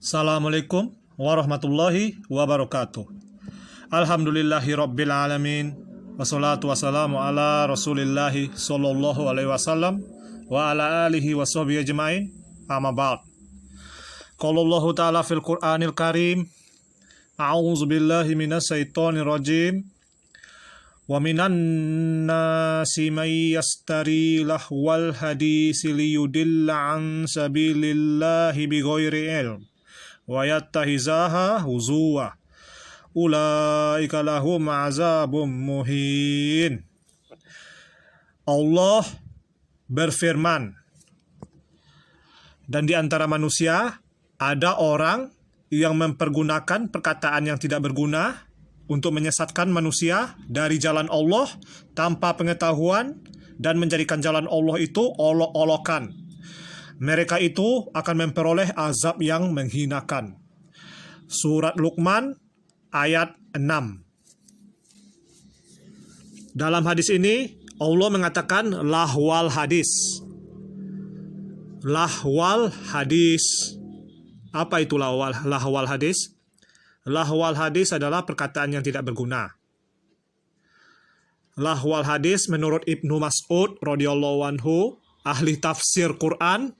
Assalamualaikum warahmatullahi wabarakatuh. Alhamdulillahi rabbil alamin. Wassalatu wassalamu ala rasulillahi sallallahu alaihi wasallam wa ala alihi wa sahbihi ajma'in. Amma ba'd. Qala Allah ta'ala fil Qur'anil Karim. A'udzu billahi minasy syaithanir rajim. Wa minan nasi may yastari lahwal hadisi liyudilla an sabilillahi bighairi ilm wa yattahizaha huzuwa ulaika lahum azabum muhin. Allah berfirman, dan di antara manusia ada orang yang mempergunakan perkataan yang tidak berguna untuk menyesatkan manusia dari jalan Allah tanpa pengetahuan dan menjadikan jalan Allah itu olok-olokan. Mereka itu akan memperoleh azab yang menghinakan. Surat Luqman ayat 6. Dalam hadis ini Allah mengatakan lahwal hadis. Lahwal hadis. Apa itu lahwal hadis? Lahwal hadis adalah perkataan yang tidak berguna. Lahwal hadis menurut Ibnu Mas'ud radhiyallahu anhu, ahli tafsir Quran,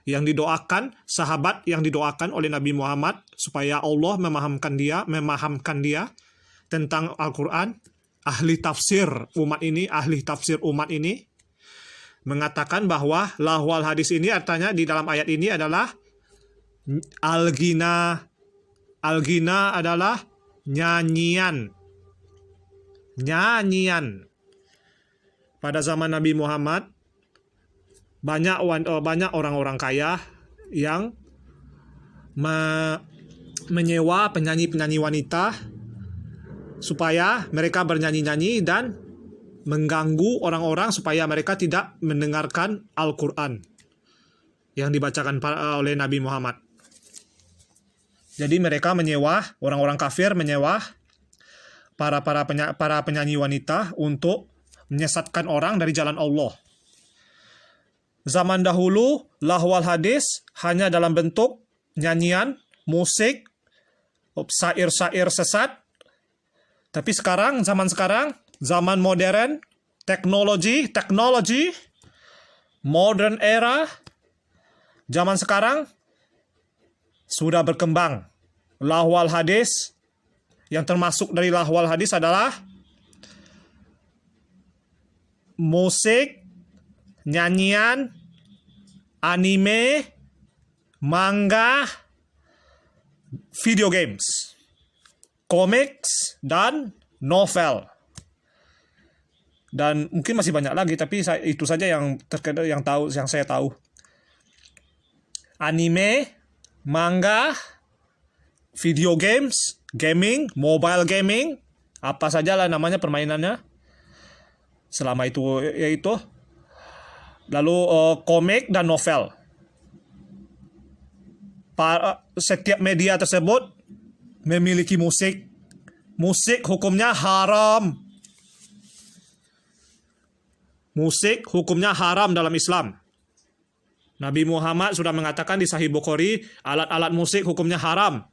yang didoakan, sahabat yang didoakan oleh Nabi Muhammad supaya Allah memahamkan dia tentang Al-Quran. Ahli tafsir umat ini mengatakan bahwa lahwal hadis ini artinya di dalam ayat ini adalah al-ghina. Al-ghina adalah nyanyian. Pada zaman Nabi Muhammad banyak orang-orang kaya yang menyewa penyanyi-penyanyi wanita supaya mereka bernyanyi-nyanyi dan mengganggu orang-orang supaya mereka tidak mendengarkan Al-Quran yang dibacakan oleh Nabi Muhammad. Jadi mereka orang-orang kafir menyewa para penyanyi wanita untuk menyesatkan orang dari jalan Allah. Zaman dahulu, lahwal hadis hanya dalam bentuk nyanyian, musik, syair-syair sesat. Tapi zaman sekarang, zaman modern, teknologi, modern era, zaman sekarang sudah berkembang. Lahwal hadis, yang termasuk dari lahwal hadis adalah musik, nyanyian, anime, manga, video games, comics, dan novel. Dan mungkin masih banyak lagi, tapi itu saja yang saya tahu. Anime, manga, video games, gaming, mobile gaming, apa sajalah namanya permainannya. Selama itu yaitu lalu komik dan novel. Setiap media tersebut memiliki musik. Musik hukumnya haram. Musik hukumnya haram dalam Islam. Nabi Muhammad sudah mengatakan di Sahih Bukhari, alat-alat musik hukumnya haram.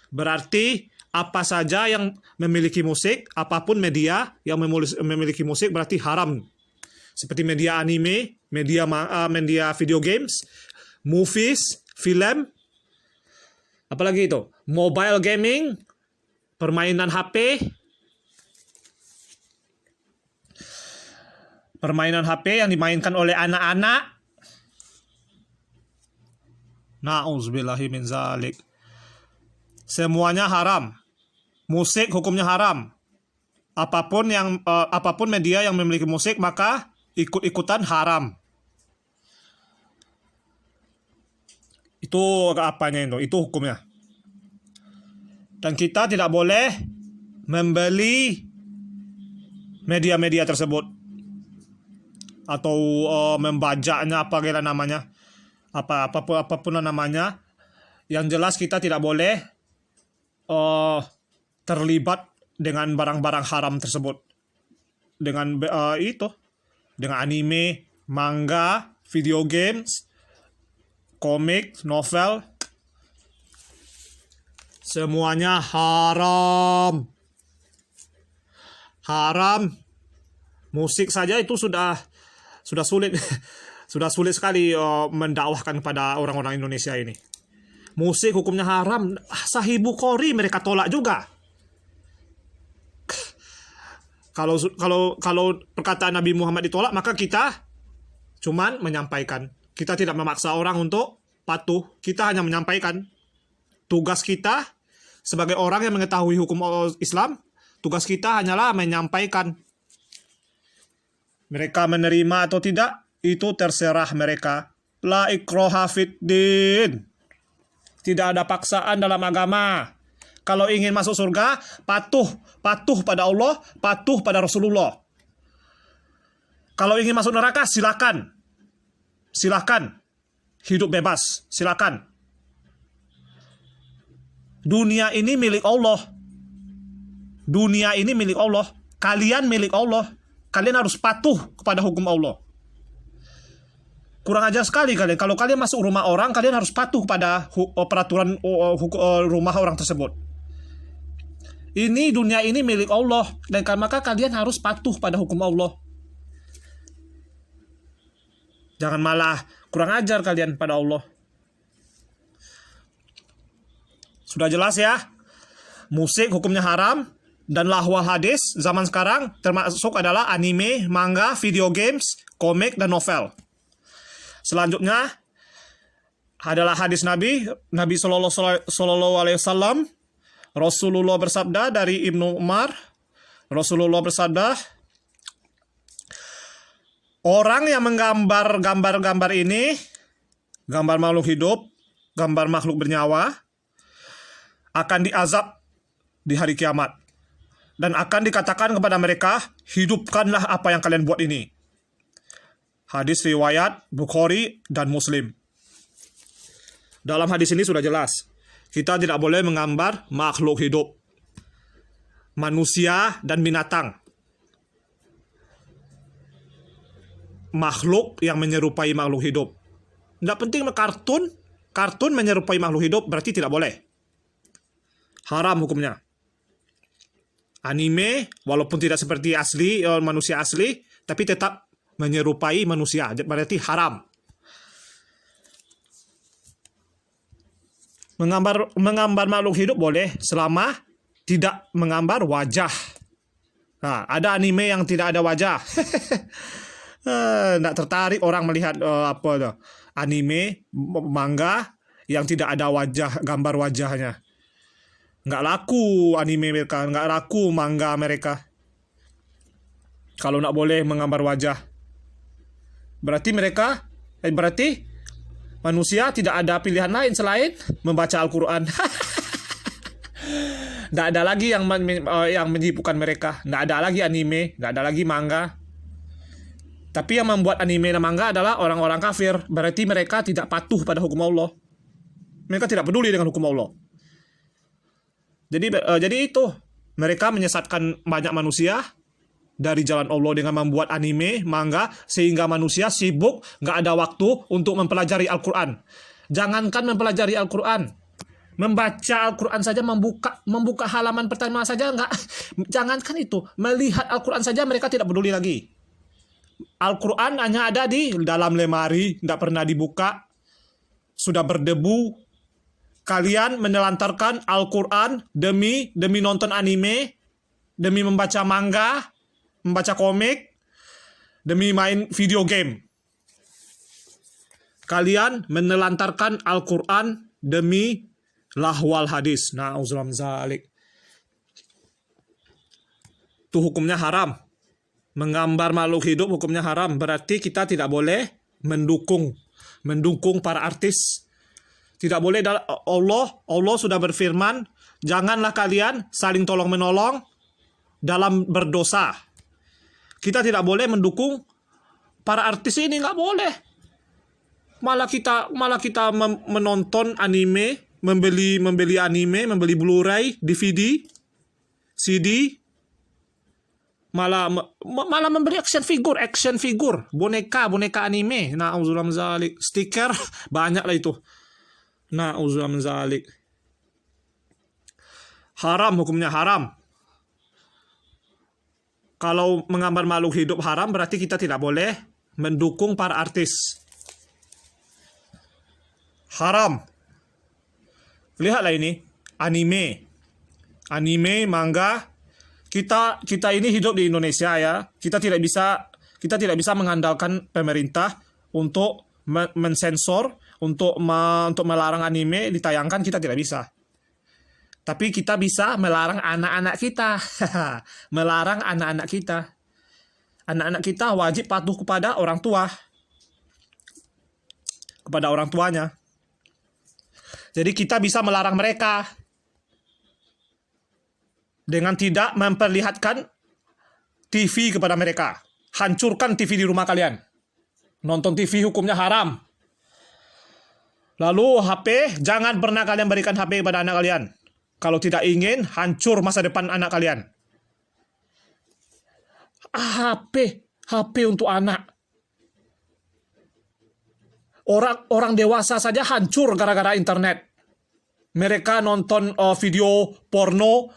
Berarti apa saja yang memiliki musik, apapun media yang memiliki musik berarti haram. Seperti media anime, media video games, movies, film, apalagi itu, mobile gaming, permainan HP yang dimainkan oleh anak-anak. Na'udzubillahi min zalik. Semuanya haram. Musik hukumnya haram. Apapun media yang memiliki musik maka ikut-ikutan haram. Itu apanya itu hukumnya. Dan kita tidak boleh membeli media-media tersebut atau membajaknya apapun namanya. Yang jelas kita tidak boleh terlibat dengan barang-barang haram tersebut. Dengan anime, manga, video games, komik, novel, Semuanya haram. Haram. Musik saja itu sudah sulit. Sudah sulit sekali mendakwahkan kepada orang-orang Indonesia ini. Musik hukumnya haram. Sahih Bukhari mereka tolak juga. Kalau perkataan Nabi Muhammad ditolak, maka kita cuman menyampaikan. Kita tidak memaksa orang untuk patuh. Kita hanya menyampaikan. Tugas kita sebagai orang yang mengetahui hukum Islam, tugas kita hanyalah menyampaikan. Mereka menerima atau tidak, itu terserah mereka. La ikraha fiddin. Tidak ada paksaan dalam agama. Kalau ingin masuk surga, patuh pada Allah, patuh pada Rasulullah. Kalau ingin masuk neraka, silakan. Hidup bebas, silakan. Dunia ini milik Allah. Dunia ini milik Allah. Kalian milik Allah. Kalian harus patuh kepada hukum Allah. Kurang ajar sekali kalian. Kalau kalian masuk rumah orang, kalian harus patuh pada peraturan rumah orang tersebut. Ini dunia ini milik Allah. Dan maka kalian harus patuh pada hukum Allah. Jangan malah kurang ajar kalian pada Allah. Sudah jelas ya? Musik hukumnya haram. Dan lahwal hadis zaman sekarang termasuk adalah anime, manga, video games, komik, dan novel. Selanjutnya adalah hadis Nabi Sallallahu Alaihi Wasallam. Rasulullah bersabda dari Ibnu Umar. Rasulullah bersabda, orang yang menggambar gambar-gambar ini, gambar makhluk hidup, gambar makhluk bernyawa, akan diazab di hari kiamat. Dan akan dikatakan kepada mereka, hidupkanlah apa yang kalian buat ini. Hadis riwayat Bukhari dan Muslim. Dalam hadis ini sudah jelas, kita tidak boleh menggambar makhluk hidup, manusia dan binatang. Makhluk yang menyerupai makhluk hidup. Tidak penting kartun menyerupai makhluk hidup berarti tidak boleh. Haram hukumnya. Anime, walaupun tidak seperti asli, manusia asli, tapi tetap menyerupai manusia, berarti haram. Menggambar makhluk hidup boleh, selama tidak menggambar wajah. Nah, ada anime yang tidak ada wajah. Tidak tertarik orang melihat anime, manga yang tidak ada wajah, gambar wajahnya. Nggak laku anime mereka, nggak laku manga mereka. Kalau nggak boleh menggambar wajah, berarti manusia tidak ada pilihan lain selain membaca Al-Quran. Nggak ada lagi yang menyibukkan mereka. Nggak ada lagi anime, nggak ada lagi manga. Tapi yang membuat anime dan manga adalah orang-orang kafir. Berarti mereka tidak patuh pada hukum Allah. Mereka tidak peduli dengan hukum Allah. Jadi itu mereka menyesatkan banyak manusia dari jalan Allah dengan membuat anime, manga, sehingga manusia sibuk, nggak ada waktu untuk mempelajari Al-Quran. Jangankan mempelajari Al-Quran, membaca Al-Quran saja, membuka halaman pertama saja nggak. Jangankan itu, melihat Al-Quran saja mereka tidak peduli lagi. Al-Quran hanya ada di dalam lemari, tidak pernah dibuka, sudah berdebu. Kalian menelantarkan Al-Quran demi nonton anime, demi membaca manga, membaca komik, demi main video game. Kalian menelantarkan Al-Quran demi lahwal hadis. Na'udzubillah min dzalik. Itu hukumnya haram. Menggambar makhluk hidup hukumnya haram. Berarti kita tidak boleh mendukung para artis. Tidak boleh. Allah sudah berfirman, janganlah kalian saling tolong-menolong dalam berdosa. Kita tidak boleh mendukung para artis ini, nggak boleh. Malah kita menonton anime, membeli anime, membeli Blu-ray, DVD, CD, malah membeli action figure, boneka anime. Na'udzubillah min dzalik. Stiker banyak lah itu. Na'udzubillah min dzalik. Haram, hukumnya haram. Kalau menggambar makhluk hidup haram, berarti kita tidak boleh mendukung para artis. Haram. Lihatlah ini, anime, manga. Kita ini hidup di Indonesia ya. Kita tidak bisa mengandalkan pemerintah untuk mensensor, untuk melarang anime ditayangkan. Kita tidak bisa. Tapi kita bisa melarang anak-anak kita. Melarang anak-anak kita. Anak-anak kita wajib patuh kepada orang tua. Kepada orang tuanya. Jadi kita bisa melarang mereka. Dengan tidak memperlihatkan TV kepada mereka. Hancurkan TV di rumah kalian. Nonton TV hukumnya haram. Lalu HP, jangan pernah kalian berikan HP kepada anak kalian. Kalau tidak ingin hancur masa depan anak kalian. HP untuk anak. Orang dewasa saja hancur gara-gara internet. Mereka nonton video porno,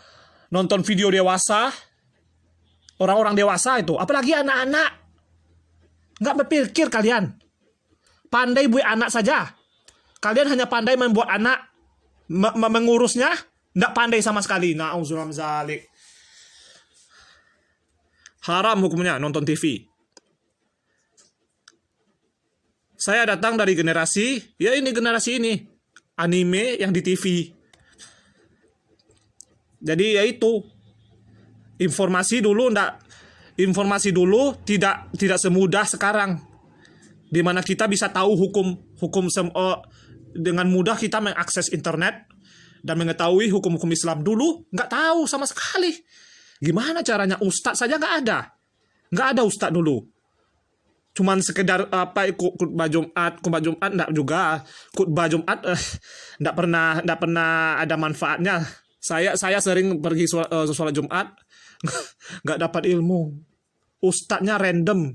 nonton video dewasa. Orang-orang dewasa itu, apalagi anak-anak. Nggak berpikir kalian. Pandai buat anak saja. Kalian hanya pandai membuat anak, mengurusnya. Nggak pandai sama sekali. Na'udzubillah min dzalik. Haram hukumnya nonton TV. Saya datang dari generasi ini. Anime yang di TV. Jadi yaitu. Informasi dulu tidak semudah sekarang. Di mana kita bisa tahu hukum dengan mudah kita mengakses internet. Dan mengetahui hukum-hukum Islam dulu, nggak tahu sama sekali. Gimana caranya? Ustadz saja nggak ada. Nggak ada ustadz dulu. Cuman sekedar khutbah Jumat nggak juga. Khutbah Jumat nggak pernah ada manfaatnya. Saya sering pergi sholat Jumat, nggak dapat ilmu. Ustadznya random.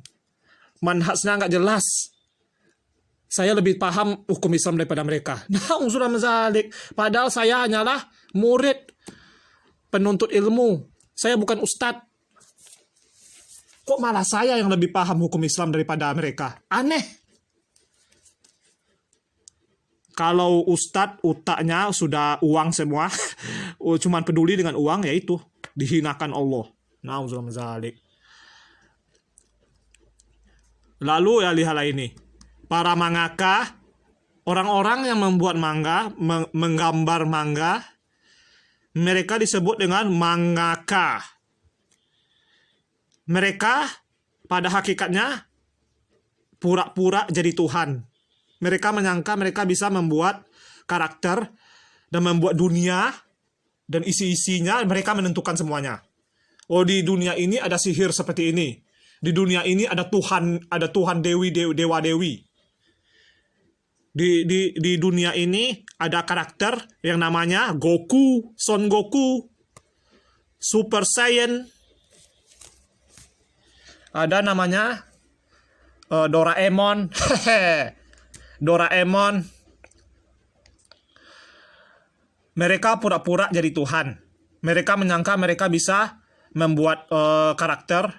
Manhajnya nggak jelas. Saya lebih paham hukum Islam daripada mereka. Na'udzubillah min dzalik. Padahal saya hanyalah murid penuntut ilmu. Saya bukan ustadz. Kok malah saya yang lebih paham hukum Islam daripada mereka? Aneh. Kalau ustadz utaknya sudah uang semua, cuman peduli dengan uang, yaitu dihinakan Allah. Na'udzubillah min dzalik. Lalu ya lihatlah ini. Para mangaka, orang-orang yang membuat manga, menggambar manga, mereka disebut dengan mangaka. Mereka pada hakikatnya pura-pura jadi Tuhan. Mereka menyangka mereka bisa membuat karakter dan membuat dunia dan isi-isinya mereka menentukan semuanya. Oh, di dunia ini ada sihir seperti ini. Di dunia ini ada Tuhan dewa-dewi. Di dunia ini ada karakter yang namanya Goku, Son Goku, Super Saiyan. Ada namanya Doraemon. Doraemon. Mereka pura-pura jadi Tuhan. Mereka menyangka mereka bisa membuat karakter,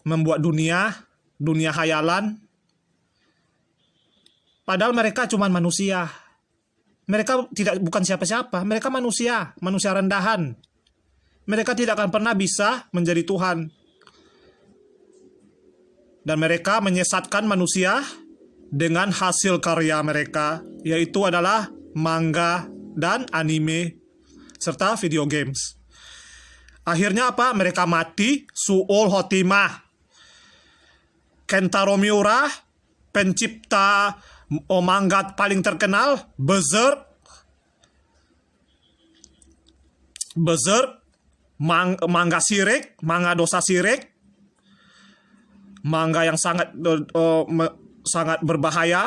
membuat dunia hayalan. Padahal mereka cuma manusia. Mereka bukan siapa-siapa. Mereka manusia rendahan. Mereka tidak akan pernah bisa menjadi Tuhan. Dan mereka menyesatkan manusia dengan hasil karya mereka, yaitu adalah manga dan anime serta video games. Akhirnya apa? Mereka mati su'ul khotimah. Kentaro Miura, pencipta manga paling terkenal, Berserk, manga sirik, manga dosa sirik, manga yang sangat berbahaya.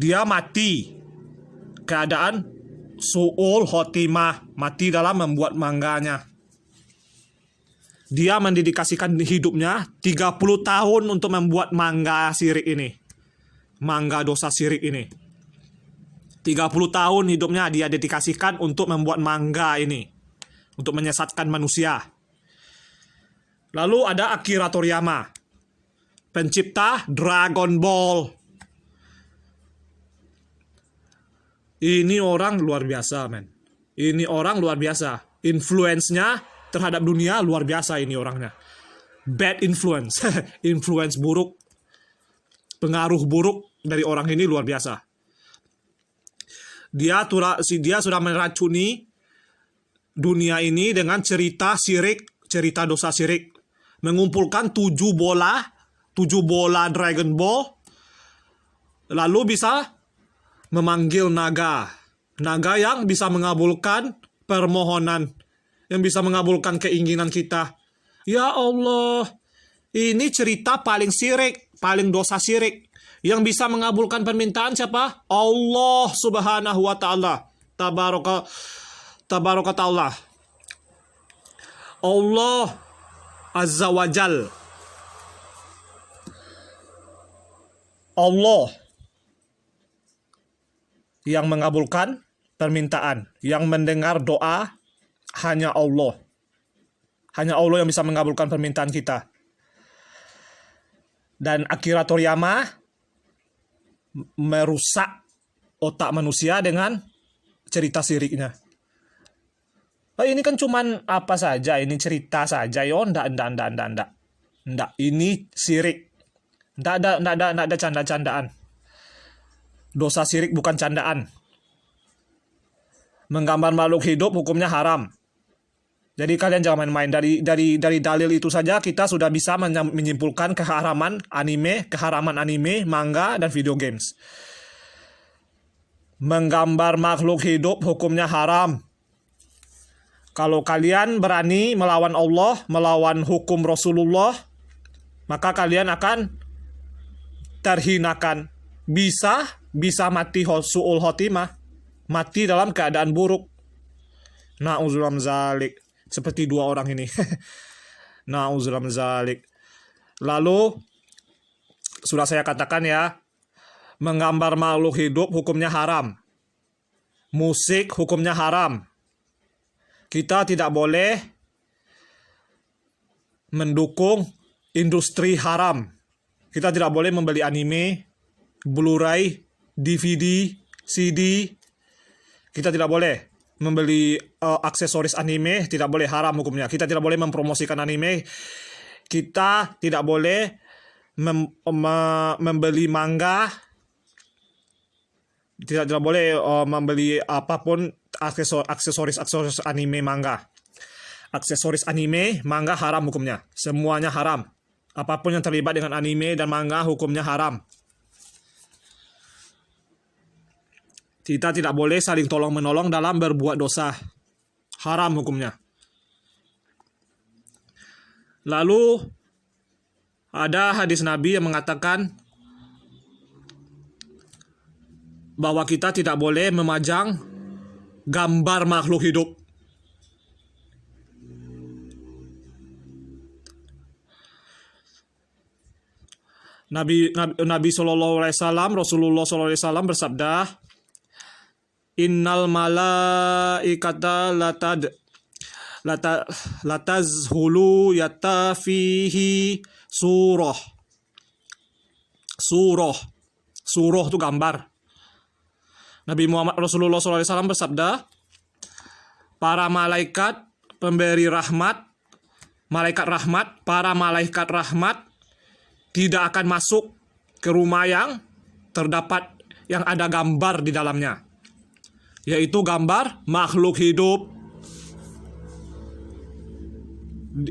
Dia mati keadaan su'ul khotimah, mati dalam membuat manganya. Dia mendedikasikan hidupnya 30 tahun untuk membuat manga sirik ini. Manga dosa sirik ini. 30 tahun hidupnya dia dedikasikan untuk membuat manga ini, untuk menyesatkan manusia. Lalu ada Akira Toriyama, pencipta Dragon Ball. Ini orang luar biasa, men. Ini orang luar biasa. Influence-nya terhadap dunia luar biasa ini orangnya. Bad influence. Influence buruk. Pengaruh buruk dari orang ini luar biasa. Dia sudah meracuni dunia ini dengan cerita syirik, cerita dosa syirik. Mengumpulkan 7 bola Dragon Ball. Lalu bisa memanggil naga yang bisa mengabulkan permohonan, yang bisa mengabulkan keinginan kita. Ya Allah, ini cerita paling syirik, paling dosa syirik. Yang bisa mengabulkan permintaan siapa? Allah Subhanahu wa ta'ala. Tabaraka ta'ala. Allah Azza wa Jal. Allah yang mengabulkan permintaan, yang mendengar doa hanya Allah. Hanya Allah yang bisa mengabulkan permintaan kita. Dan Akira Toriyama merusak otak manusia dengan cerita syiriknya. Ini kan cuman apa saja, ini cerita saja, yo, ndak. Ini syirik. Ndak ada canda-candaan. Dosa syirik bukan candaan. Menggambar makhluk hidup hukumnya haram. Jadi kalian jangan main-main. Dari dalil itu saja kita sudah bisa menyimpulkan keharaman anime, manga, dan video games. Menggambar makhluk hidup hukumnya haram. Kalau kalian berani melawan Allah, melawan hukum Rasulullah, maka kalian akan terhinakan. Bisa mati su'ul khotimah. Mati dalam keadaan buruk. Na'udzubillah min dzalik. Seperti 2 orang ini. Na'udzubillah min dzalik. Lalu, sudah saya katakan ya, menggambar makhluk hidup hukumnya haram. Musik hukumnya haram. Kita tidak boleh mendukung industri haram. Kita tidak boleh membeli anime, Blu-ray, DVD, CD. Kita tidak boleh membeli aksesoris anime, tidak boleh, haram hukumnya. Kita tidak boleh mempromosikan anime. Kita tidak boleh membeli manga. Tidak boleh membeli apapun aksesoris anime, manga. Aksesoris anime, manga haram hukumnya. Semuanya haram. Apapun yang terlibat dengan anime dan manga hukumnya haram. Kita tidak boleh saling tolong-menolong dalam berbuat dosa. Haram hukumnya. Lalu ada hadis Nabi yang mengatakan bahwa kita tidak boleh memajang gambar makhluk hidup. Nabi Sallallahu Alaihi Wasallam, Rasulullah Sallallahu Alaihi Wasallam bersabda, Innal malaikata latazhulu yatafihi surah. Surah itu gambar. Nabi Muhammad Rasulullah SAW bersabda, para malaikat pemberi rahmat, para malaikat rahmat tidak akan masuk ke rumah yang ada gambar di dalamnya, yaitu gambar makhluk hidup.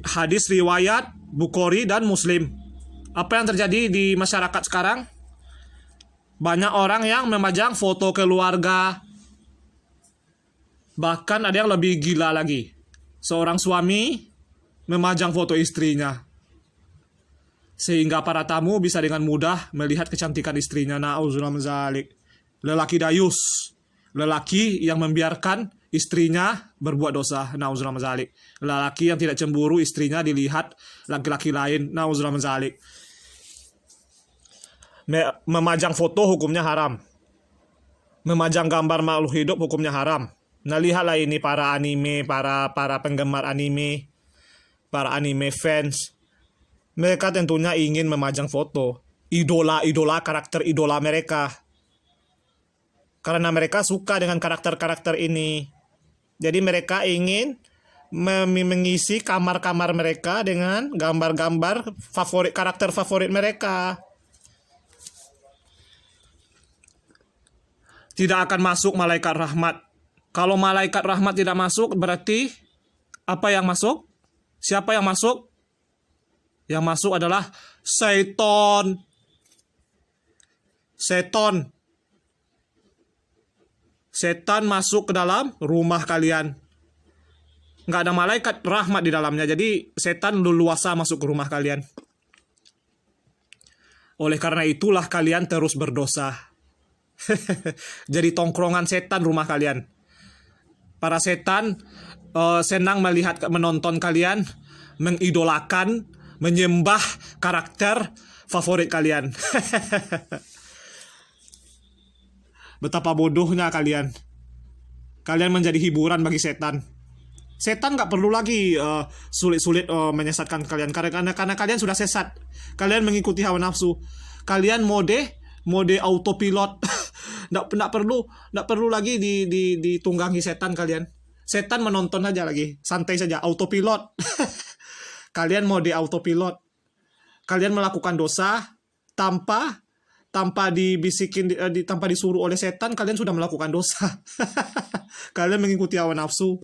Hadis riwayat Bukhari dan Muslim. Apa yang terjadi di masyarakat sekarang? Banyak orang yang memajang foto keluarga. Bahkan ada yang lebih gila lagi. Seorang suami memajang foto istrinya, sehingga para tamu bisa dengan mudah melihat kecantikan istrinya. Na'udzubillah min dzalik. Lelaki dayus. Lelaki yang membiarkan istrinya berbuat dosa. Na'udzubillah min dzalik. Lelaki yang tidak cemburu istrinya dilihat laki-laki lain. Na'udzubillah min dzalik. Memajang foto hukumnya haram. memajang gambar makhluk hidup hukumnya haram. Nah, lihatlah ini para anime, para penggemar anime, para anime fans. Mereka tentunya ingin memajang foto idola karakter idola mereka. Karena mereka suka dengan karakter-karakter ini. Jadi mereka ingin mengisi kamar-kamar mereka dengan gambar-gambar karakter favorit mereka. Tidak akan masuk malaikat rahmat. Kalau malaikat rahmat tidak masuk, berarti apa yang masuk? Siapa yang masuk? Yang masuk adalah setan. Setan masuk ke dalam rumah kalian. Nggak ada malaikat rahmat di dalamnya. Jadi setan leluasa masuk ke rumah kalian. Oleh karena itulah kalian terus berdosa. Jadi tongkrongan setan rumah kalian. Para setan senang menonton kalian mengidolakan, menyembah karakter favorit kalian. Betapa bodohnya kalian. Kalian menjadi hiburan bagi setan. Setan nggak perlu lagi sulit-sulit menyesatkan kalian karena kalian sudah sesat. Kalian mengikuti hawa nafsu. Kalian mode autopilot. Nggak perlu lagi ditunggangi setan kalian. Setan menonton aja lagi, santai saja, autopilot. Kalian mode autopilot. Kalian melakukan dosa tanpa dibisikin, tanpa disuruh oleh setan, kalian sudah melakukan dosa. Kalian mengikuti hawa nafsu.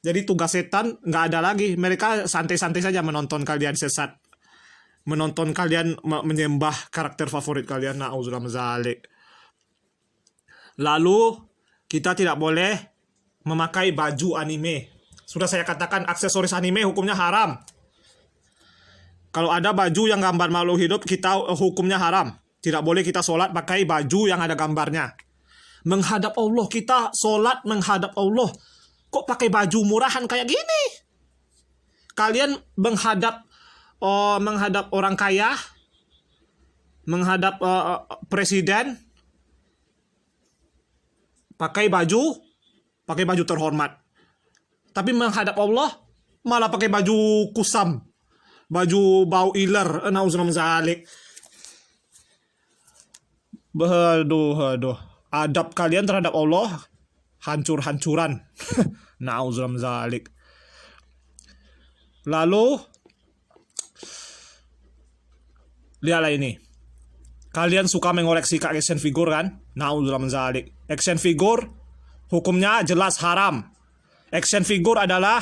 Jadi tugas setan nggak ada lagi. Mereka santai-santai saja menonton kalian sesat. Menonton kalian menyembah karakter favorit kalian. Na'udzubillah min dzalik. Lalu kita tidak boleh memakai baju anime. Sudah saya katakan aksesoris anime hukumnya haram. Kalau ada baju yang gambar makhluk hidup, kita hukumnya haram. Tidak boleh kita sholat pakai baju yang ada gambarnya. Menghadap Allah, kita sholat menghadap Allah. Kok pakai baju murahan kayak gini? Kalian menghadap orang kaya, menghadap presiden, pakai baju terhormat. Tapi menghadap Allah malah pakai baju kusam, baju bau iler. Nauzubillah min dzalik. Aduh. Adab kalian terhadap Allah hancur-hancuran. Nauzubillah min dzalik. Lalu lihatlah ini. Kalian suka mengoleksi action figure kan? Nauzubillah min dzalik. Action figure hukumnya jelas haram. Action figure adalah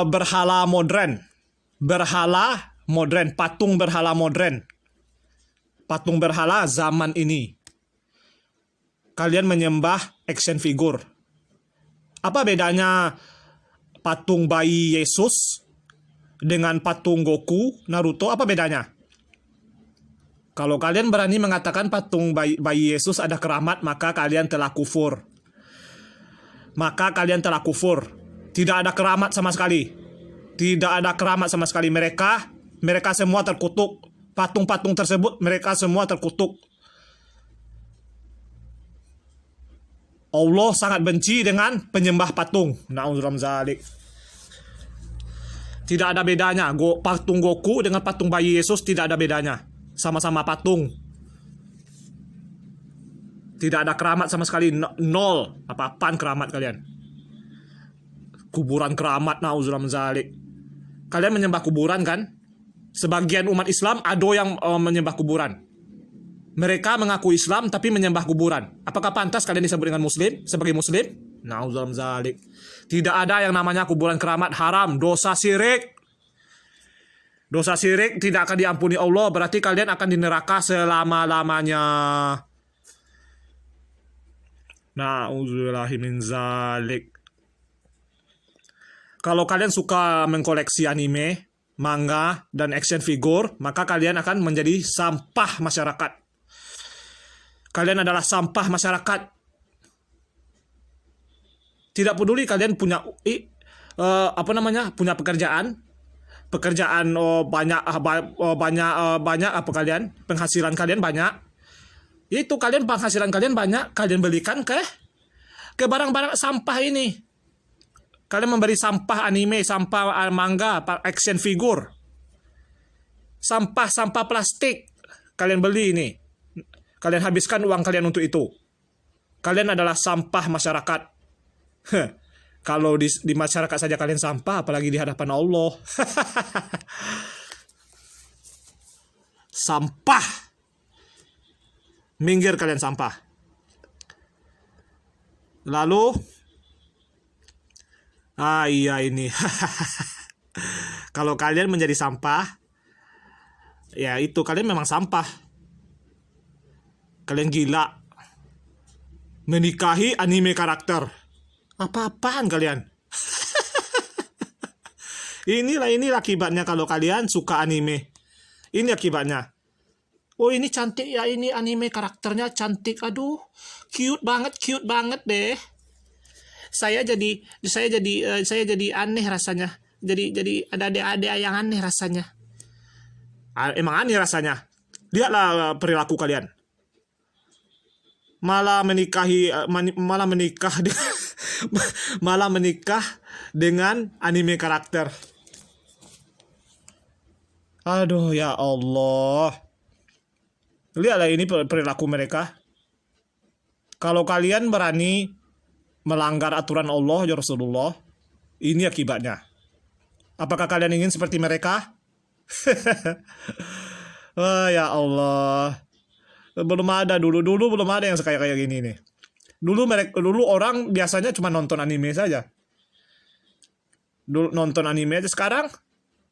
berhala modern. Patung berhala modern. Patung berhala zaman ini. Kalian menyembah action figure. Apa bedanya patung bayi Yesus dengan patung Goku, Naruto? Apa bedanya? Kalau kalian berani mengatakan patung bayi Yesus ada keramat, maka kalian telah kufur. Tidak ada keramat sama sekali. Mereka semua terkutuk. Patung-patung tersebut mereka semua terkutuk. Allah sangat benci dengan penyembah patung. Na'udzubillah min dzalik. Tidak ada bedanya. Patung Goku dengan patung bayi Yesus tidak ada bedanya. Sama-sama patung. Tidak ada keramat sama sekali. Nol. Apa-apaan keramat kalian. Kuburan keramat. Na'udzubillah min dzalik. Kalian menyembah kuburan kan? Sebagian umat Islam ada yang menyembah kuburan. Mereka mengaku Islam tapi menyembah kuburan. Apakah pantas kalian disebut dengan muslim? Sebagai muslim? Na'udzubillah min dzalik. Tidak ada yang namanya kuburan keramat. Haram. Dosa syirik. Dosa syirik tidak akan diampuni Allah. Berarti kalian akan di neraka selama-lamanya. Na'udzubillahi min dzalik. Kalau kalian suka mengkoleksi anime, manga, dan action figure, maka kalian akan menjadi sampah masyarakat. Kalian adalah sampah masyarakat. Tidak peduli kalian punya punya pekerjaan banyak apa kalian, penghasilan kalian banyak, Itu kalian penghasilan kalian banyak, kalian belikan ke barang-barang sampah ini. Kalian memberi sampah anime, sampah manga, action figure, sampah plastik. Kalian beli ini. Kalian habiskan uang kalian untuk itu. Kalian adalah sampah masyarakat. Kalau di masyarakat saja kalian sampah, apalagi di hadapan Allah. Sampah. Minggir kalian sampah. Lalu, iya ini. Kalau kalian menjadi sampah, ya itu kalian memang sampah. Kalian gila. Menikahi anime karakter. Apa-apaan kalian? Inilah akibatnya kalau kalian suka anime. Ini akibatnya. Oh ini cantik ya, ini anime karakternya cantik. Aduh, cute banget deh. Saya jadi aneh rasanya. Jadi ada yang aneh rasanya. Emang aneh rasanya. Lihatlah perilaku kalian. Malah menikah dengan anime karakter. Aduh ya Allah. Lihatlah ini perilaku mereka. Kalau kalian berani melanggar aturan Allah ya Rasulullah, ini akibatnya. Apakah kalian ingin seperti mereka? Oh, ya Allah. Belum ada dulu belum ada yang kayak gini nih. Dulu orang biasanya cuma nonton anime saja. Dulu nonton anime aja, sekarang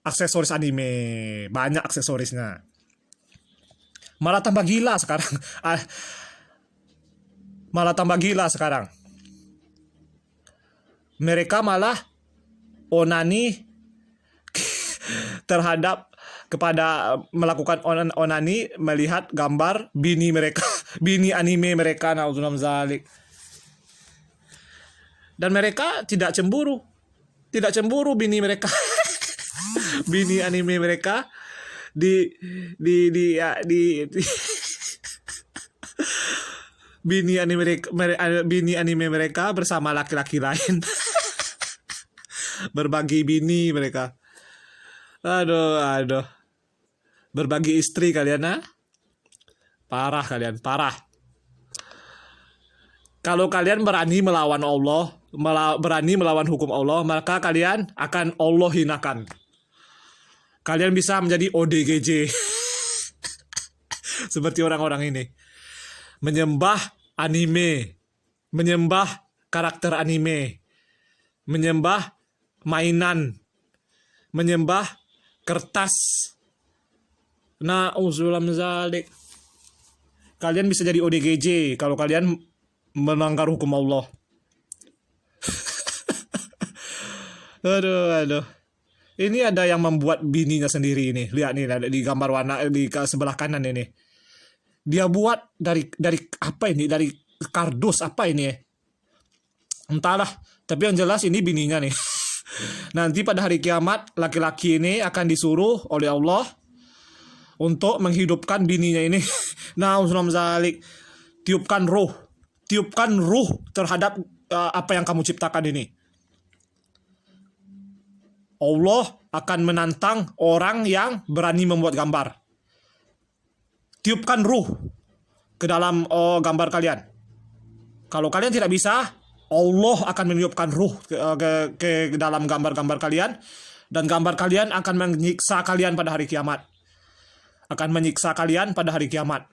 aksesoris anime, banyak aksesorisnya. Malah tambah gila sekarang. Malah tambah gila sekarang. Mereka malah onani melakukan onani melihat gambar bini mereka, bini anime mereka, naudzubillah zalik. Dan mereka tidak cemburu bini mereka, bini anime mereka bini anime mereka bersama laki-laki lain. Berbagi bini mereka. Aduh. Berbagi istri kalian, nah? Parah kalian, parah. Kalau kalian berani melawan Allah, berani melawan hukum Allah, maka kalian akan Allah hinakan. Kalian bisa menjadi ODGJ. Seperti orang-orang ini. Menyembah anime. Menyembah karakter anime. Menyembah mainan. Menyembah kertas. Na'udzubillah min dzalik. Kalian bisa jadi ODGJ kalau kalian melanggar hukum Allah. Aduh. Ini ada yang membuat bininya sendiri ini. Lihat nih di gambar warna di sebelah kanan ini. Dia buat dari apa ini? Dari kardus apa ini? Entahlah. Tapi yang jelas ini bininya nih. Nanti pada hari kiamat laki-laki ini akan disuruh oleh Allah untuk menghidupkan bininya ini. Na'udzubillah zalik. Tiupkan ruh terhadap apa yang kamu ciptakan ini. Allah akan menantang orang yang berani membuat gambar. Tiupkan ruh ke dalam gambar kalian. Kalau kalian tidak bisa, Allah akan meniupkan ruh ke dalam gambar-gambar kalian. Dan gambar kalian akan menyiksa kalian pada hari kiamat. Akan menyiksa kalian pada hari kiamat.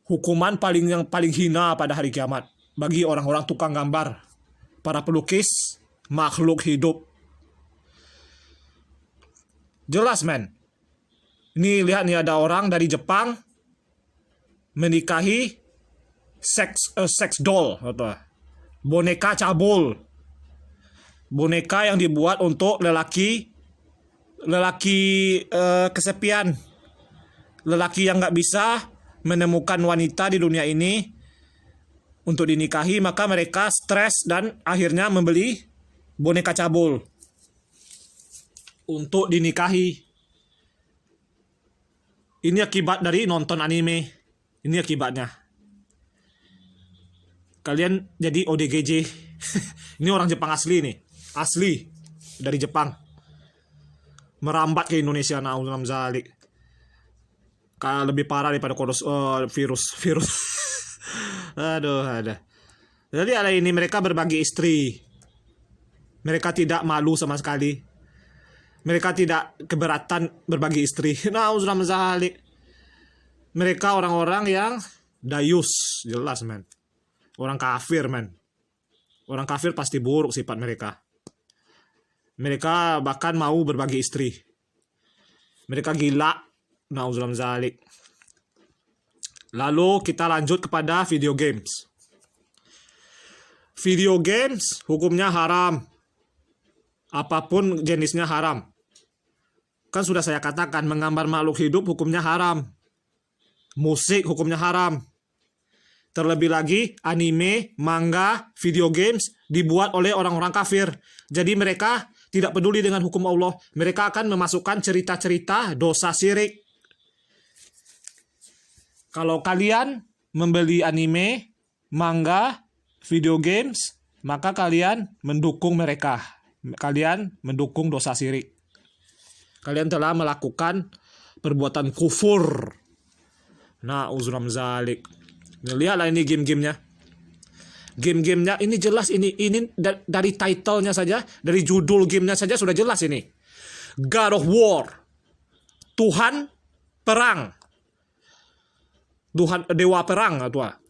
Hukuman yang paling hina pada hari kiamat bagi orang-orang tukang gambar, para pelukis makhluk hidup. Jelas men. Ini lihat nih, ada orang dari Jepang menikahi sex doll atau boneka cabul. Boneka yang dibuat untuk lelaki kesepian. Lelaki yang nggak bisa menemukan wanita di dunia ini untuk dinikahi, maka mereka stres dan akhirnya membeli boneka cabul untuk dinikahi. Ini akibat dari nonton anime. Ini akibatnya. Kalian jadi ODGJ. Ini orang Jepang asli nih. Asli. Dari Jepang. Merambat ke Indonesia. Na'udzubillah zalik. Lebih parah daripada virus. Aduh, ada. Jadi ada ini, mereka berbagi istri. Mereka tidak malu sama sekali. Mereka tidak keberatan berbagi istri. Na'udzubillah zalik. Mereka orang-orang yang dayus, jelas men. Orang kafir men. Orang kafir pasti buruk sifat mereka. Mereka bahkan mau berbagi istri. Mereka gila. Na'udzubillah zalik. Lalu kita lanjut kepada video games. Video games hukumnya haram. Apapun jenisnya haram. Kan sudah saya katakan, menggambar makhluk hidup hukumnya haram. Musik hukumnya haram. Terlebih lagi anime, manga, video games dibuat oleh orang-orang kafir. Jadi mereka tidak peduli dengan hukum Allah. Mereka akan memasukkan cerita-cerita dosa syirik. Kalau kalian membeli anime, manga, video games, maka kalian mendukung mereka. Kalian mendukung dosa syirik. Kalian telah melakukan perbuatan kufur. Na'udzubillah zalik. Lihatlah ini game-gamenya. Game-gamenya ini jelas, ini dari title-nya saja, dari judul gamenya saja sudah jelas ini. God of War. Tuhan perang. Tuhan dewa perang atau apa?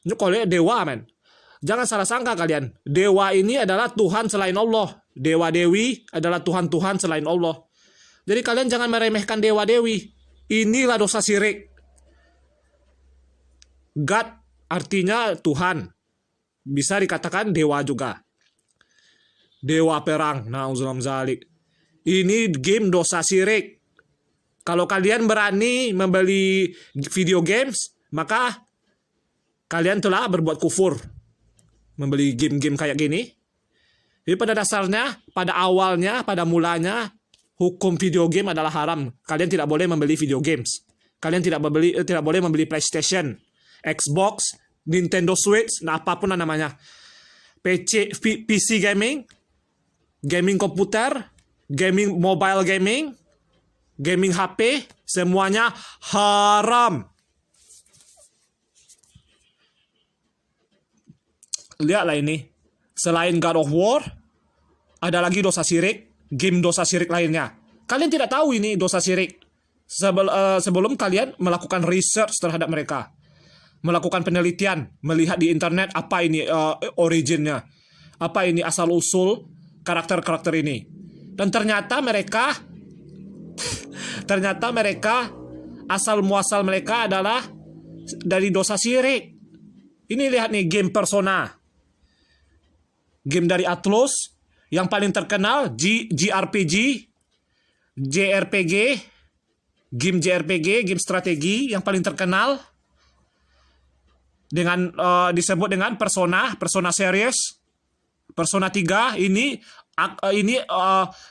Ini kalau dewa men. Jangan salah sangka kalian. Dewa ini adalah Tuhan selain Allah. Dewa-dewi adalah Tuhan-Tuhan selain Allah. Jadi kalian jangan meremehkan dewa-dewi. Inilah dosa syirik. God artinya Tuhan. Bisa dikatakan dewa juga. Dewa perang. Na'udzubillah zalik. Ini game dosa syirik. Kalau kalian berani membeli video games, maka kalian telah berbuat kufur. Membeli game-game kayak gini. Jadi pada dasarnya, pada awalnya, pada mulanya, hukum video game adalah haram. Kalian tidak boleh membeli video games. Kalian tidak boleh membeli PlayStation, Xbox, Nintendo Switch, nah apapun namanya. PC gaming, gaming komputer, gaming mobile gaming, gaming HP, semuanya haram. Lihatlah ini. Selain God of War, ada lagi dosa syirik, game dosa syirik lainnya. Kalian tidak tahu ini dosa syirik sebelum kalian melakukan research terhadap mereka. Melakukan penelitian, melihat di internet apa ini originnya. Apa ini asal-usul karakter-karakter ini. Dan ternyata mereka asal muasal mereka adalah dari dosa syirik. Ini lihat nih game Persona. Game dari Atlus yang paling terkenal JRPG, game JRPG, game strategi yang paling terkenal dengan disebut dengan Persona series, Persona 3 ini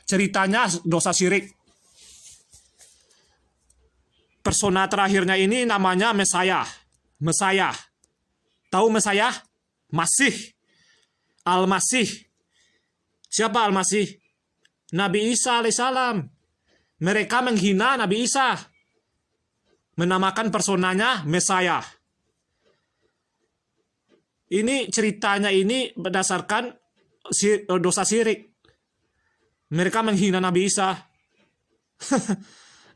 ceritanya dosa syirik. Persona terakhirnya ini namanya Messiah. Tahu Messiah? Al-Masih. Siapa Al-Masih? Nabi Isa alaihissalam. Mereka menghina Nabi Isa. Menamakan personanya Messiah. Ini ceritanya ini berdasarkan dosa syirik. Mereka menghina Nabi Isa.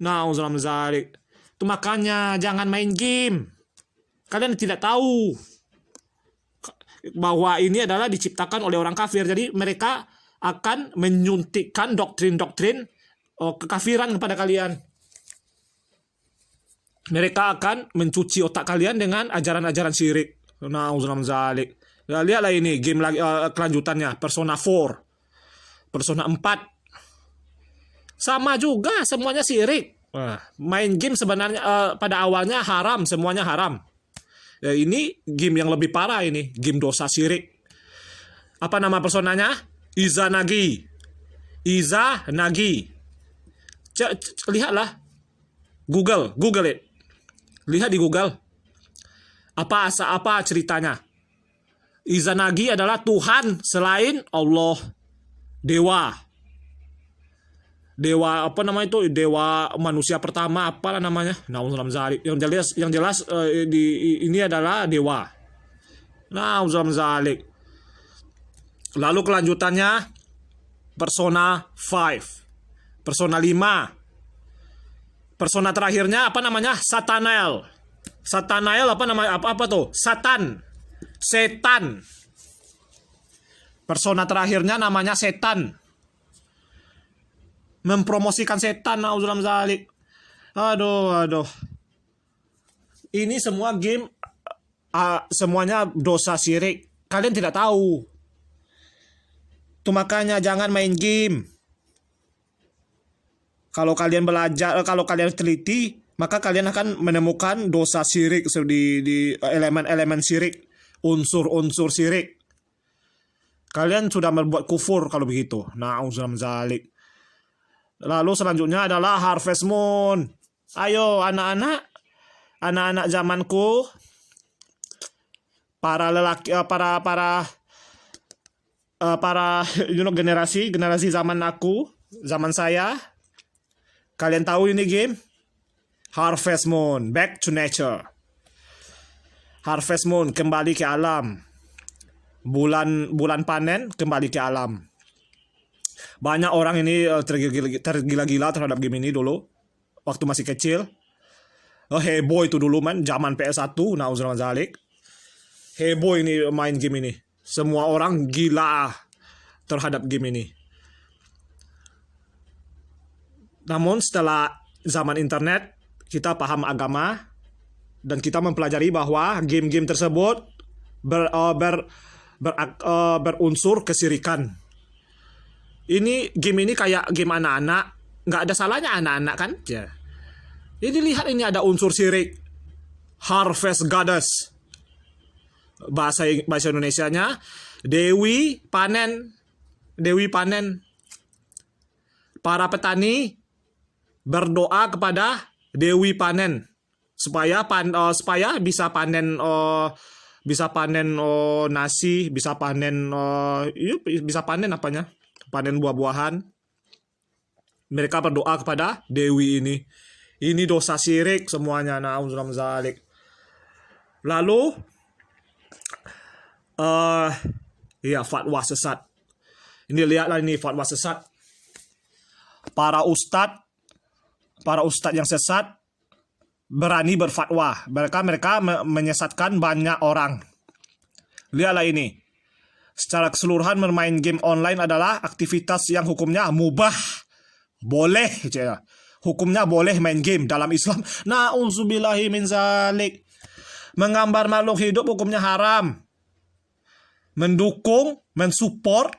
Na'udzubillah zalik. Itu makanya jangan main game. Kalian tidak tahu bahwa ini adalah diciptakan oleh orang kafir. Jadi mereka akan menyuntikkan doktrin-doktrin kekafiran kepada kalian. Mereka akan mencuci otak kalian dengan ajaran-ajaran syirik. Na'udzubillah zalik. Ya, lihatlah ini game lagi kelanjutannya, Persona 4. Persona 4. Sama juga, semuanya syirik. Main game sebenarnya pada awalnya haram, semuanya haram. Ya, ini game yang lebih parah ini, game dosa syirik. Apa nama personanya? Izanagi. Lihatlah. Google it. Lihat di Google. Apa ceritanya? Izanagi adalah Tuhan selain Allah. Dewa apa namanya itu, dewa manusia pertama, apalah namanya, yang jelas ini adalah dewa. Lalu kelanjutannya Persona 5, Persona 5, Persona terakhirnya apa namanya, Satanael apa namanya, apa tuh, setan. Persona terakhirnya namanya setan, mempromosikan setan. Aduh. Ini semua game, semuanya dosa syirik. Kalian tidak tahu. Itu makanya jangan main game. Kalau kalian belajar, kalau kalian teliti, maka kalian akan menemukan dosa syirik di elemen-elemen syirik, unsur-unsur syirik. Kalian sudah berbuat kufur kalau begitu. Na'udzubillah. Lalu selanjutnya adalah Harvest Moon. Ayo anak-anak zamanku, para lelaki, para generasi zaman saya, kalian tahu ini game Harvest Moon, Back to Nature. Harvest Moon, kembali ke alam. Bulan panen, kembali ke alam. Banyak orang ini tergila-gila terhadap game ini dulu, waktu masih kecil. Heboh itu dulu zaman PS1, na'udzubillah. Heboh ini main game ini. Semua orang gila terhadap game ini. Namun setelah zaman internet, kita paham agama dan kita mempelajari bahwa game-game tersebut berunsur kesirikan. Game ini kayak game anak-anak, nggak ada salahnya anak-anak kan? Ya. Jadi lihat, ini ada unsur syirik. Harvest Goddess. Bahasa Indonesianya Dewi Panen. Para petani berdoa kepada Dewi Panen supaya bisa panen nasi, bisa panen apanya? Panen buah-buahan. Mereka berdoa kepada Dewi ini. Ini dosa syirik semuanya. Na'udzubillah. Lalu fatwa sesat. Ini lihatlah, ini fatwa sesat. Para ustadz yang sesat berani berfatwa. Mereka menyesatkan banyak orang. Lihatlah ini. Secara keseluruhan bermain game online adalah aktivitas yang hukumnya mubah. Boleh. Hukumnya boleh main game dalam Islam. Na'udzubillahi min zalik. Menggambar makhluk hidup hukumnya haram. Mensupport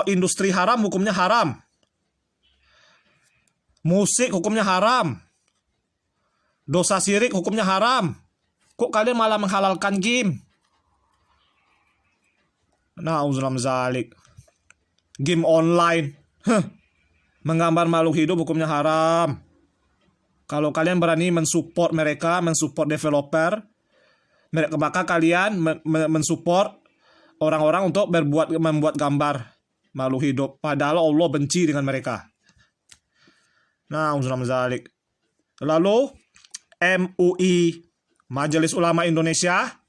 industri haram hukumnya haram. Musik hukumnya haram. Dosa syirik hukumnya haram. Kok kalian malah menghalalkan game? Na'udzubillah. Game online. Menggambar makhluk hidup hukumnya haram. Kalau kalian berani mensupport mereka, mensupport developer, maka kalian mensupport orang-orang untuk membuat gambar makhluk hidup. Padahal Allah benci dengan mereka. Na'udzubillah. Lalu MUI, Majelis Ulama Indonesia,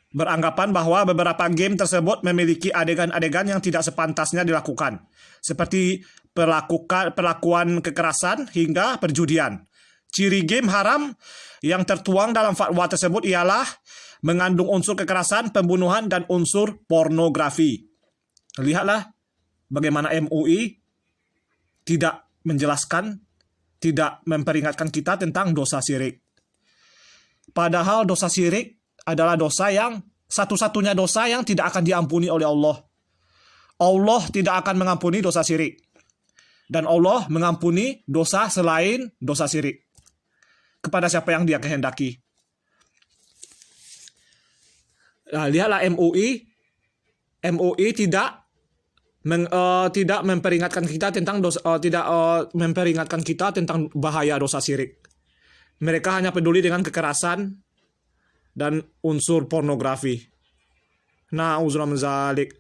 beranggapan bahwa beberapa game tersebut memiliki adegan-adegan yang tidak sepantasnya dilakukan, seperti perlakuan kekerasan hingga perjudian. Ciri game haram yang tertuang dalam fatwa tersebut ialah mengandung unsur kekerasan, pembunuhan, dan unsur pornografi. Lihatlah bagaimana MUI tidak menjelaskan, tidak memperingatkan kita tentang dosa syirik. Padahal dosa syirik adalah dosa yang satu-satunya dosa yang tidak akan diampuni oleh Allah. Allah tidak akan mengampuni dosa syirik. Dan Allah mengampuni dosa selain dosa syirik kepada siapa yang Dia kehendaki. Nah, lihatlah MUI tidak memperingatkan kita tentang bahaya dosa syirik. Mereka hanya peduli dengan kekerasan dan unsur pornografi. Na'udzubillah min dzalik.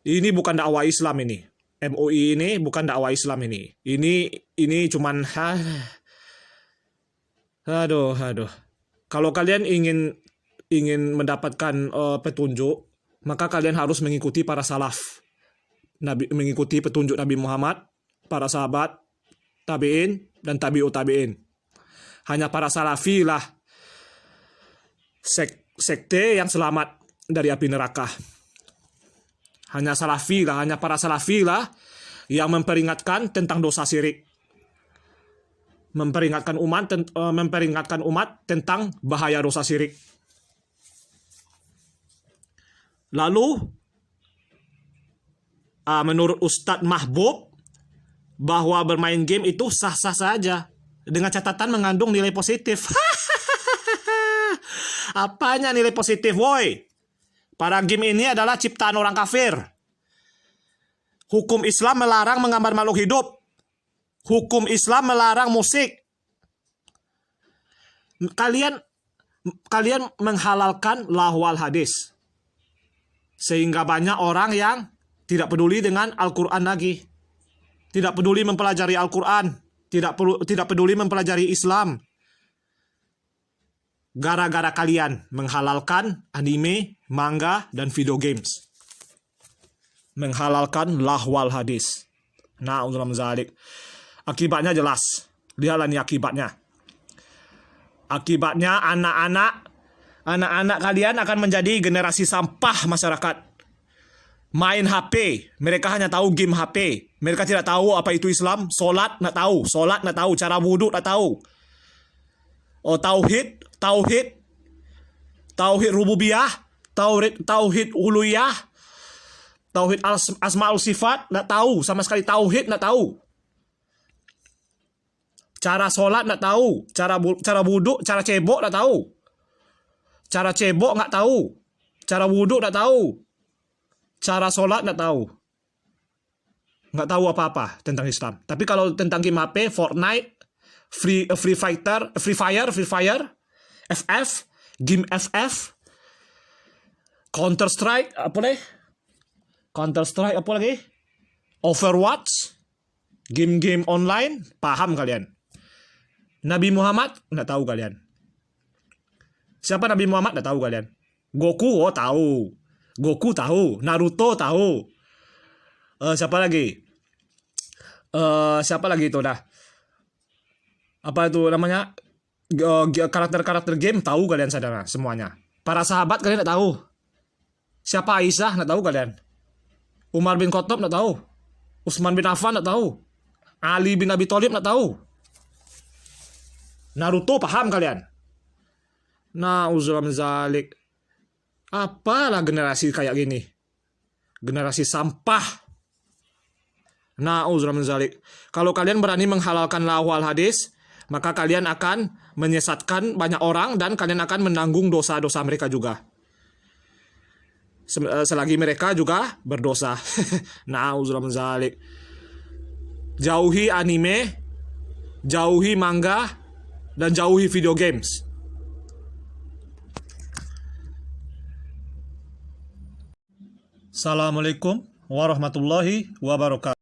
Ini bukan dakwah Islam ini. MUI ini bukan dakwah Islam ini. Ini cuman aduh. Kalau kalian ingin mendapatkan petunjuk, maka kalian harus mengikuti para salaf. Mengikuti petunjuk Nabi Muhammad, para sahabat, tabi'in, dan tabi'ut tabi'in. Hanya para salafi lah sekte yang selamat dari api neraka. Hanya para salafi lah yang memperingatkan tentang dosa syirik. Memperingatkan umat tentang bahaya dosa syirik. Lalu menurut Ustadz Mahbub, bahwa bermain game itu sah-sah saja dengan catatan mengandung nilai positif. Apanya nilai positif, woi? Para game ini adalah ciptaan orang kafir. Hukum Islam melarang menggambar makhluk hidup. Hukum Islam melarang musik. Kalian menghalalkan lahwal hadis. Sehingga banyak orang yang tidak peduli dengan Al-Quran lagi. Tidak peduli mempelajari Al-Quran. Tidak peduli mempelajari Islam. Gara-gara kalian menghalalkan anime, manga, dan video games. Menghalalkan lahwal hadis. Na'udzubillah min dzalik. Akibatnya jelas. Lihatlah nih akibatnya. Akibatnya anak-anak kalian akan menjadi generasi sampah masyarakat. Main HP, mereka hanya tahu game HP. Mereka tidak tahu apa itu Islam. Solat nggak tahu, cara wudhu nggak tahu. Oh, tauhid rububiyah, tauhid uluhiyah, tauhid asmaul sifat nggak tahu, sama sekali tauhid nggak tahu. Cara solat nggak tahu, cara wudhu, cara cebok nggak tahu. Cara cebok nggak tahu, cara wudhu nggak tahu. Cara sholat nggak tahu. Nggak tahu apa-apa tentang Islam. Tapi kalau tentang game HP, Fortnite, Free Fire, FF, game FF, Counter Strike, apa lagi? Overwatch, game-game online, paham kalian. Nabi Muhammad, nggak tahu kalian. Siapa Nabi Muhammad, nggak tahu kalian. Goku, tahu. Goku tahu, Naruto tahu. Siapa lagi? Siapa lagi itu dah? Apa itu namanya? Karakter-karakter game tahu kalian saudara semuanya. Para sahabat kalian tidak tahu. Siapa Aisyah tidak tahu kalian. Umar bin Khattab tidak tahu. Utsman bin Affan tidak tahu. Ali bin Abi Thalib tidak tahu. Naruto paham kalian. Na'udzubillah min dzalik. Apalah generasi kayak gini? Generasi sampah. Na'udzubillah min dzalik. Kalau kalian berani menghalalkan lahwal hadis, maka kalian akan menyesatkan banyak orang dan kalian akan menanggung dosa-dosa mereka juga. Selagi mereka juga berdosa. Na'udzubillah min dzalik. Jauhi anime, jauhi manga, dan jauhi video games. Assalamualaikum warahmatullahi wabarakatuh.